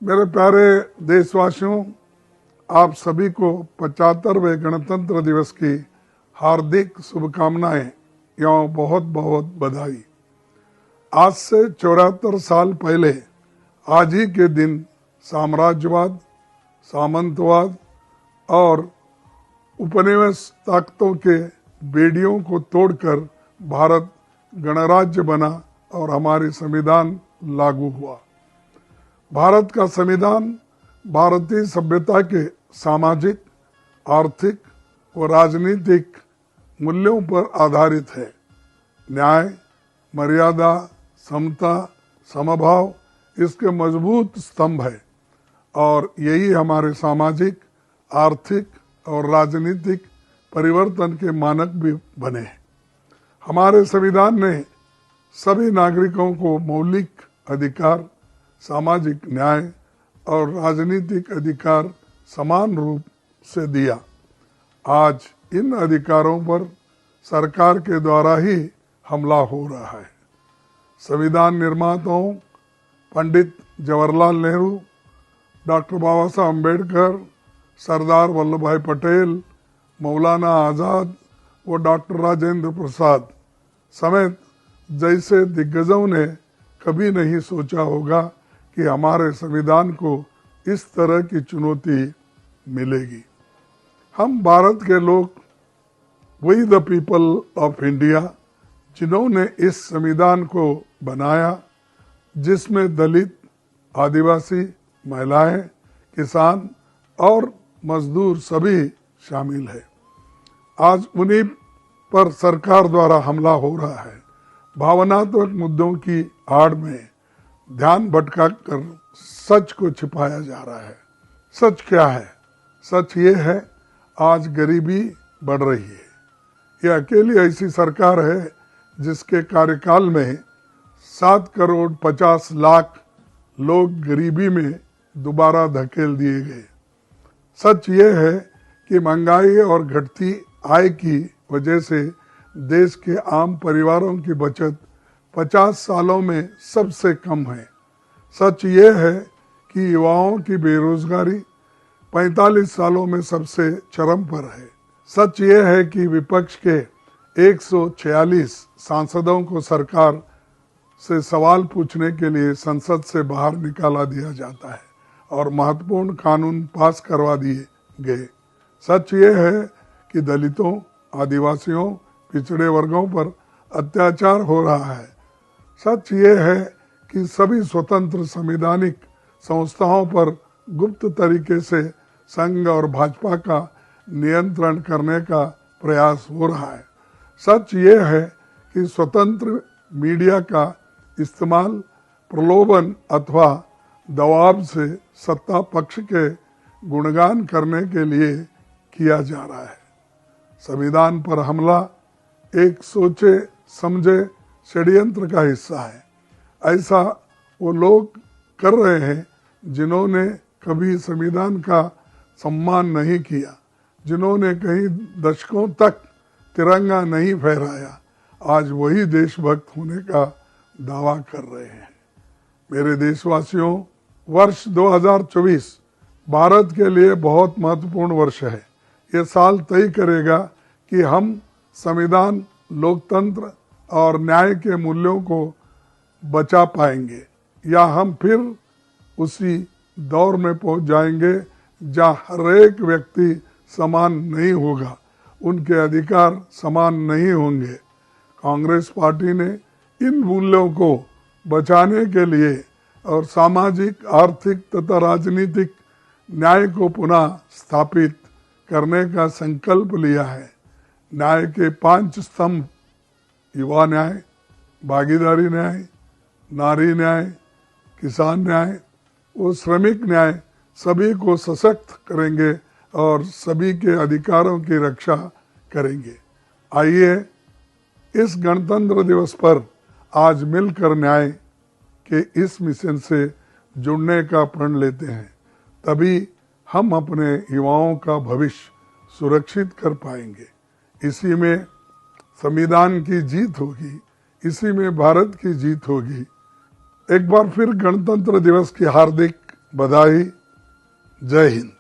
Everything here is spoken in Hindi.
मेरे प्यारे देशवासियों, आप सभी को 75वें गणतंत्र दिवस की हार्दिक शुभकामनाएं एवं बहुत बहुत बधाई। आज से 74 साल पहले आज ही के दिन साम्राज्यवाद, सामंतवाद और उपनिवेश ताकतों के बेड़ियों को तोड़कर भारत गणराज्य बना और हमारी संविधान लागू हुआ। भारत का संविधान भारतीय सभ्यता के सामाजिक, आर्थिक व राजनीतिक मूल्यों पर आधारित है। न्याय, मर्यादा, समता, समभाव इसके मजबूत स्तंभ है और यही हमारे सामाजिक, आर्थिक और राजनीतिक परिवर्तन के मानक भी बने हैं। हमारे संविधान ने सभी नागरिकों को मौलिक अधिकार, सामाजिक न्याय और राजनीतिक अधिकार समान रूप से दिया। आज इन अधिकारों पर सरकार के द्वारा ही हमला हो रहा है। संविधान निर्माताओं पंडित जवाहरलाल नेहरू, डॉक्टर बाबा साहब अम्बेडकर, सरदार वल्लभ भाई पटेल, मौलाना आज़ाद व डॉक्टर राजेंद्र प्रसाद समेत जैसे दिग्गजों ने कभी नहीं सोचा होगा कि हमारे संविधान को इस तरह की चुनौती मिलेगी। हम भारत के लोग, we the people of India, जिन्होंने इस संविधान को बनाया, जिसमें दलित, आदिवासी, महिलाएं, किसान और मजदूर सभी शामिल है। आज उन्हीं पर सरकार द्वारा हमला हो रहा है। भावनात्मक मुद्दों की आड़ में ध्यान भटका कर सच को छिपाया जा रहा है। सच क्या है? सच ये है, आज गरीबी बढ़ रही है। ये अकेली ऐसी सरकार है जिसके कार्यकाल में 7 करोड़ 50 लाख लोग गरीबी में दोबारा धकेल दिए गए। सच ये है कि महंगाई और घटती आय की वजह से देश के आम परिवारों की बचत 50 सालों में सबसे कम है। सच ये है कि युवाओं की बेरोजगारी 45 सालों में सबसे चरम पर है। सच ये है कि विपक्ष के 146 सांसदों को सरकार से सवाल पूछने के लिए संसद से बाहर निकाला दिया जाता है और महत्वपूर्ण कानून पास करवा दिए गए। सच ये है कि दलितों, आदिवासियों, पिछड़े वर्गों पर अत्याचार हो रहा है। सच ये है कि सभी स्वतंत्र संवैधानिक संस्थाओं पर गुप्त तरीके से संघ और भाजपा का नियंत्रण करने का प्रयास हो रहा है। सच ये है कि स्वतंत्र मीडिया का इस्तेमाल प्रलोभन अथवा दबाव से सत्ता पक्ष के गुणगान करने के लिए किया जा रहा है। संविधान पर हमला एक सोचे समझे षड्यंत्र का हिस्सा है। ऐसा वो लोग कर रहे हैं जिन्होंने कभी संविधान का सम्मान नहीं किया, जिन्होंने कई दशकों तक तिरंगा नहीं फहराया, आज वही देशभक्त होने का दावा कर रहे हैं। मेरे देशवासियों, वर्ष 2024 भारत के लिए बहुत महत्वपूर्ण वर्ष है। ये साल तय करेगा कि हम संविधान, लोकतंत्र और न्याय के मूल्यों को बचा पाएंगे या हम फिर उसी दौर में पहुंच जाएंगे जहां हर एक व्यक्ति समान नहीं होगा, उनके अधिकार समान नहीं होंगे। कांग्रेस पार्टी ने इन मूल्यों को बचाने के लिए और सामाजिक, आर्थिक तथा राजनीतिक न्याय को पुनः स्थापित करने का संकल्प लिया है। न्याय के 5 स्तंभ, युवा न्याय, भागीदारी न्याय, नारी न्याय, किसान न्याय और श्रमिक न्याय सभी को सशक्त करेंगे और सभी के अधिकारों की रक्षा करेंगे। आइए इस गणतंत्र दिवस पर आज मिलकर न्याय के इस मिशन से जुड़ने का प्रण लेते हैं। तभी हम अपने युवाओं का भविष्य सुरक्षित कर पाएंगे। इसी में संविधान की जीत होगी, इसी में भारत की जीत होगी। एक बार फिर गणतंत्र दिवस की हार्दिक बधाई। जय हिंद।